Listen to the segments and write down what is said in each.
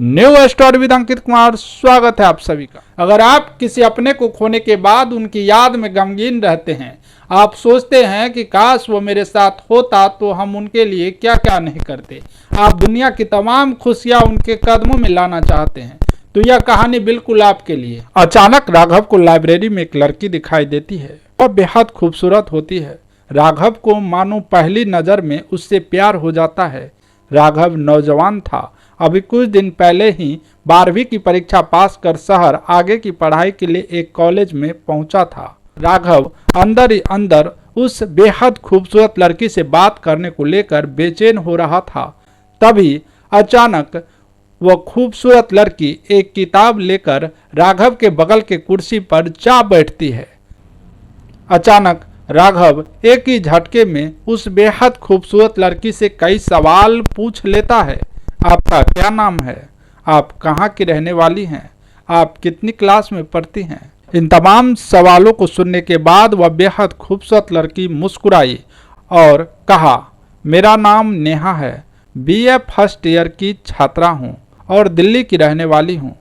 New story with Ankit Kumar, स्वागत है आप सभी का। अगर आप किसी अपने को खोने के बाद उनकी याद में गमगीन रहते हैं, आप सोचते हैं कि काश वो मेरे साथ होता तो हम उनके लिए क्या क्या नहीं करते, आप दुनिया की तमाम खुशियां उनके कदमों में लाना चाहते हैं, तो यह कहानी बिल्कुल आपके लिए। अचानक राघव को लाइब्रेरी में एक लड़की दिखाई देती है। वह बेहद खूबसूरत होती है। राघव को मानो पहली नज़र में उससे प्यार हो जाता है। राघव नौजवान था, अभी कुछ दिन पहले ही 12वीं की परीक्षा पास कर शहर आगे की पढ़ाई के लिए एक कॉलेज में पहुंचा था। राघव अंदर ही अंदर उस बेहद खूबसूरत लड़की से बात करने को लेकर बेचैन हो रहा था। तभी अचानक वह खूबसूरत लड़की एक किताब लेकर राघव के बगल के कुर्सी पर जा बैठती है। अचानक राघव एक ही झटके में उस बेहद खूबसूरत लड़की से कई सवाल पूछ लेता है। आपका क्या नाम है? आप कहाँ की रहने वाली हैं? आप कितनी क्लास में पढ़ती हैं? इन तमाम सवालों को सुनने के बाद वह बेहद खूबसूरत लड़की मुस्कुराई और कहा, मेरा नाम नेहा है, बीए फर्स्ट ईयर की छात्रा हूँ और दिल्ली की रहने वाली हूँ।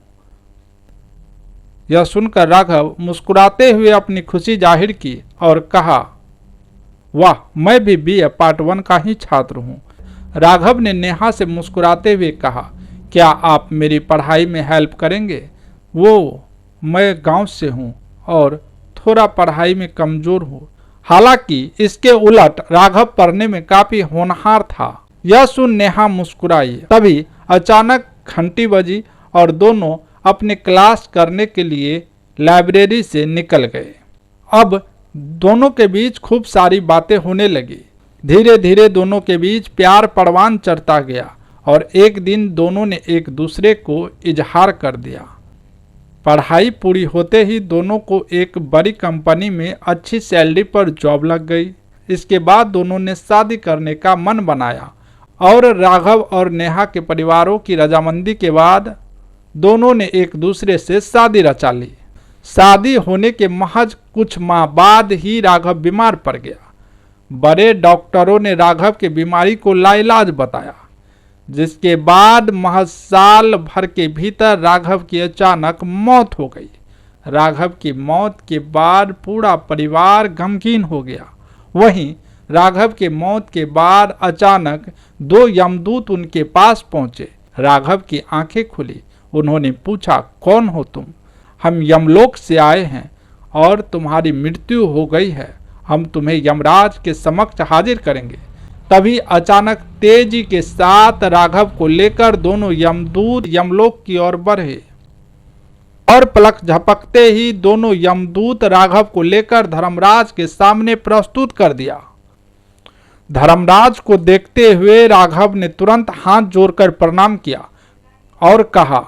यह सुनकर राघव मुस्कुराते हुए अपनी खुशी जाहिर की और कहा, वाह, मैं भी बीए पार्ट 1 का ही छात्र हूँ। राघव ने नेहा से मुस्कुराते हुए कहा, क्या आप मेरी पढ़ाई में हेल्प करेंगे? मैं गांव से हूँ और थोड़ा पढ़ाई में कमज़ोर हूँ। हालांकि इसके उलट राघव पढ़ने में काफ़ी होनहार था। यह सुन नेहा मुस्कुराई। तभी अचानक घंटी बजी और दोनों अपने क्लास करने के लिए लाइब्रेरी से निकल गए। अब दोनों के बीच खूब सारी बातें होने लगी। धीरे धीरे दोनों के बीच प्यार परवान चढ़ता गया और एक दिन दोनों ने एक दूसरे को इजहार कर दिया। पढ़ाई पूरी होते ही दोनों को एक बड़ी कंपनी में अच्छी सैलरी पर जॉब लग गई। इसके बाद दोनों ने शादी करने का मन बनाया और राघव और नेहा के परिवारों की रजामंदी के बाद दोनों ने एक दूसरे से शादी रचा ली। शादी होने के महज कुछ माह बाद ही राघव बीमार पड़ गया। बड़े डॉक्टरों ने राघव की बीमारी को लाइलाज बताया, जिसके बाद महज साल भर के भीतर राघव की अचानक मौत हो गई। राघव की मौत के बाद पूरा परिवार गमगीन हो गया। वहीं राघव के मौत के बाद अचानक 2 यमदूत उनके पास पहुंचे। राघव की आंखें खुली। उन्होंने पूछा, कौन हो तुम? हम यमलोक से आए हैं और तुम्हारी मृत्यु हो गई है, हम तुम्हें यमराज के समक्ष हाजिर करेंगे। तभी अचानक तेजी के साथ राघव को लेकर दोनों यमदूत यमलोक की ओर बढ़े और पलक झपकते ही दोनों यमदूत राघव को लेकर धर्मराज के सामने प्रस्तुत कर दिया। धर्मराज को देखते हुए राघव ने तुरंत हाथ जोड़कर प्रणाम किया और कहा,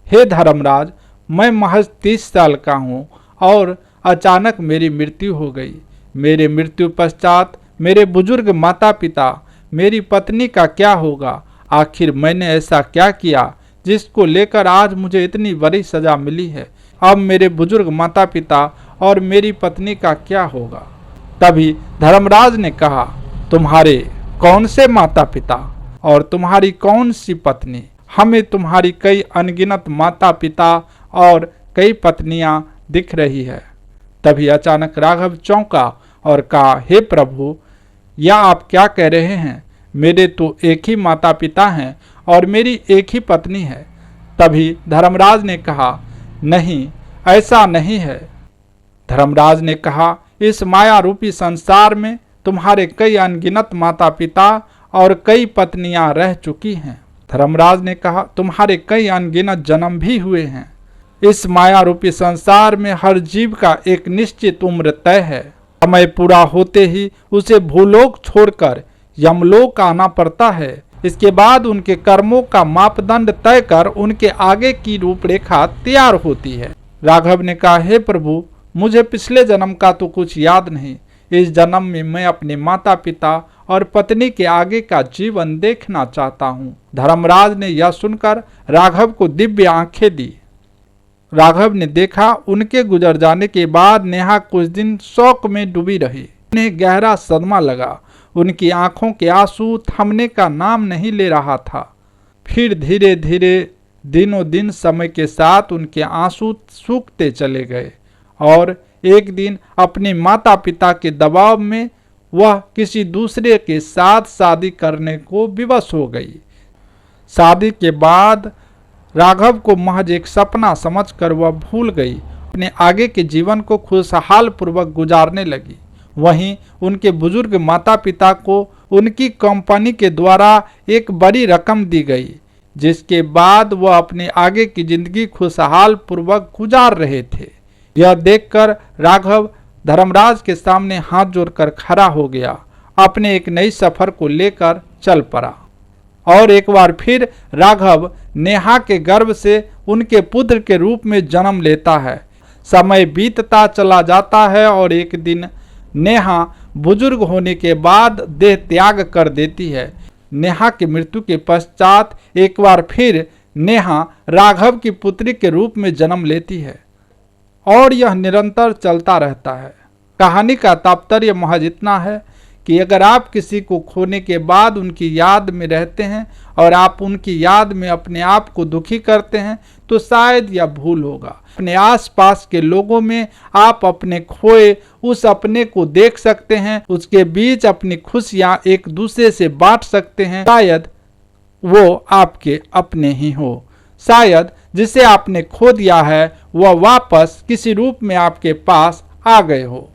हे धर्मराज, मैं महज 30 साल का हूँ और अचानक मेरी मृत्यु हो गई। मेरे मृत्यु पश्चात मेरे बुजुर्ग माता पिता, मेरी पत्नी का क्या होगा? आखिर मैंने ऐसा क्या किया जिसको लेकर आज मुझे इतनी बड़ी सजा मिली है? अब मेरे बुजुर्ग माता पिता और मेरी पत्नी का क्या होगा? तभी धर्मराज ने कहा, तुम्हारे कौन से माता पिता और तुम्हारी कौन सी पत्नी? हमें तुम्हारी कई अनगिनत माता पिता और कई पत्नियां दिख रही है। तभी अचानक राघव चौंका और कहा, हे प्रभु, यह आप क्या कह रहे हैं? मेरे तो एक ही माता पिता हैं और मेरी एक ही पत्नी है। तभी धर्मराज ने कहा, नहीं, ऐसा नहीं है। धर्मराज ने कहा, इस माया रूपी संसार में तुम्हारे कई अनगिनत माता पिता और कई पत्नियां रह चुकी हैं। धर्मराज ने कहा, तुम्हारे कई अनगिनत जन्म भी हुए हैं। इस माया रूपी संसार में हर जीव का एक निश्चित उम्र तय है। समय पूरा होते ही उसे भूलोक छोड़कर यमलोक आना पड़ता है। इसके बाद उनके कर्मों का मापदंड तय कर उनके आगे की रूपरेखा तैयार होती है। राघव ने कहा, हे प्रभु, मुझे पिछले जन्म का तो कुछ याद नहीं। इस जन्म में मैं अपने माता पिता और पत्नी के आगे का जीवन देखना चाहता हूँ। धर्मराज ने यह सुनकर राघव को दिव्य आंखें दी। राघव ने देखा, उनके गुजर जाने के बाद नेहा कुछ दिन शोक में डूबी रही। उन्हें गहरा सदमा लगा। उनकी आंखों के आंसू थमने का नाम नहीं ले रहा था। फिर धीरे धीरे दिनों दिन समय के साथ उनके आंसू सूखते चले गए और एक दिन अपने माता पिता के दबाव में वह किसी दूसरे के साथ शादी करने को विवश हो गई। शादी के बाद राघव को महज एक सपना समझकर वह भूल गई, अपने आगे के जीवन को खुशहाल पूर्वक गुजारने लगी। वहीं उनके बुजुर्ग माता पिता को उनकी कंपनी के द्वारा एक बड़ी रकम दी गई, जिसके बाद वह अपने आगे की जिंदगी खुशहाल पूर्वक गुजार रहे थे। यह देखकर राघव धर्मराज के सामने हाथ जोड़कर खड़ा हो गया, अपने एक नई सफर को लेकर चल पड़ा। और एक बार फिर राघव नेहा के गर्भ से उनके पुत्र के रूप में जन्म लेता है। समय बीतता चला जाता है और एक दिन नेहा बुजुर्ग होने के बाद देह त्याग कर देती है। नेहा की मृत्यु के पश्चात एक बार फिर नेहा राघव की पुत्री के रूप में जन्म लेती है और यह निरंतर चलता रहता है। कहानी का तात्पर्य महज इतना है कि अगर आप किसी को खोने के बाद उनकी याद में रहते हैं और आप उनकी याद में अपने आप को दुखी करते हैं तो शायद यह भूल होगा। अपने आसपास के लोगों में आप अपने खोए उस अपने को देख सकते हैं, उसके बीच अपनी खुशियां एक दूसरे से बांट सकते हैं। शायद वो आपके अपने ही हो, शायद जिसे आपने खो दिया है वह वापस किसी रूप में आपके पास आ गए हो।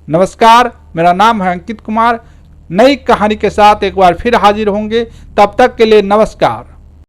नमस्कार, मेरा नाम है अंकित कुमार। नई कहानी के साथ एक बार फिर हाजिर होंगे, तब तक के लिए नमस्कार।